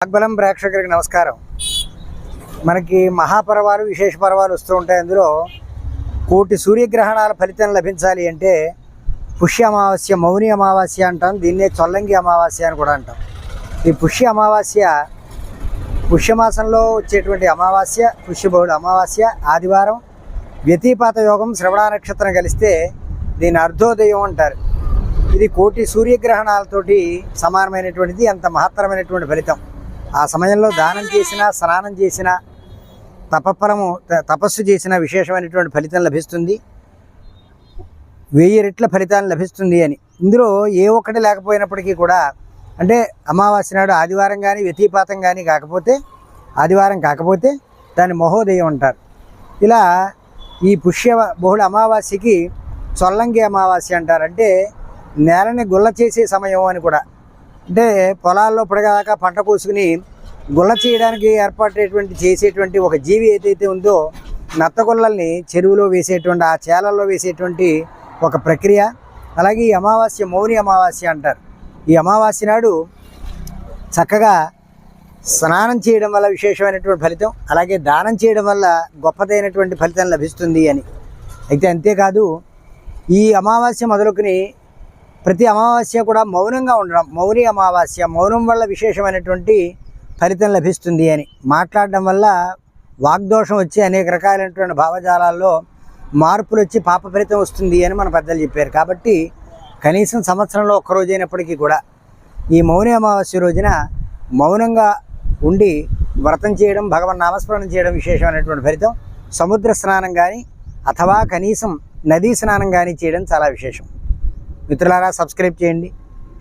వాగ్బలం ప్రేక్షకులకు నమస్కారం. మనకి మహాపర్వాలు విశేష పర్వాలు వస్తూ ఉంటాయి. అందులో కోటి సూర్యగ్రహణాల ఫలితం లభించాలి అంటే పుష్య అమావాస్య, మౌని అమావాస్య అంటాం. దీన్నే చొల్లంగి అమావాస్య అని కూడా అంటాం. ఈ పుష్య అమావాస్య పుష్యమాసంలో వచ్చేటువంటి అమావాస్య, పుష్యబహుళ అమావాస్య, ఆదివారం, వ్యతిపాత యోగం, శ్రవణ నక్షత్రం కలిస్తే దీన్ని అర్ధోదయం అంటారు. ఇది కోటి సూర్యగ్రహణాలతోటి సమానమైనటువంటిది. అంత మహత్తరమైనటువంటి ఫలితం. ఆ సమయంలో దానం చేసినా, స్నానం చేసినా, తపస్సు చేసిన విశేషమైనటువంటి ఫలితం లభిస్తుంది. 1000 రెట్ల ఫలితాన్ని లభిస్తుంది అని. ఇందులో ఏ ఒక్కటి లేకపోయినప్పటికీ కూడా, అంటే అమావాస్య నాడు ఆదివారం కానీ వ్యతిపాతం కానీ కాకపోతే, ఆదివారం కాకపోతే దాన్ని మహోదయం అంటారు. ఇలా ఈ పుష్య బహుళ అమావాస్యకి చొల్లంగి అమావాస్య అంటారు. అంటే నేలని గుల్ల చేసే సమయం అని కూడా. అంటే పొలాల్లో పొడగాక పంట కోసుకుని గుల్ల చేయడానికి చేసేటువంటి ఒక జీవి ఏదైతే ఉందో, నత్తగొల్లల్ని చెరువులో వేసేటువంటి, ఆ చేలల్లో వేసేటువంటి ఒక ప్రక్రియ. అలాగే ఈ అమావాస్య మౌని అమావాస్య అంటారు. ఈ అమావాస్య నాడు చక్కగా స్నానం చేయడం వల్ల విశేషమైనటువంటి ఫలితం, అలాగే దానం చేయడం వల్ల గొప్పదైనటువంటి ఫలితం లభిస్తుంది అని. అయితే అంతేకాదు, ఈ అమావాస్య మొదలుకొని ప్రతి అమావాస్య కూడా మౌనంగా ఉండడం, మౌని అమావాస్య, మౌనం వల్ల విశేషమైనటువంటి ఫలితం లభిస్తుంది అని. మాట్లాడడం వల్ల వాగ్దోషం వచ్చి అనేక రకాలైనటువంటి భావజాలాల్లో మార్పులు వచ్చి పాప ఫలితం వస్తుంది అని మన పెద్దలు చెప్పారు. కాబట్టి కనీసం సంవత్సరంలో ఒక్కరోజైనప్పటికీ కూడా ఈ మౌని అమావాస్య రోజున మౌనంగా ఉండి వ్రతం చేయడం, భగవన్ నామస్మరణం చేయడం విశేషమైనటువంటి ఫలితం. సముద్ర స్నానం కానీ అథవా కనీసం నదీ స్నానం కానీ చేయడం చాలా విశేషం. మిత్రులారా, సబ్స్క్రైబ్ చేయండి.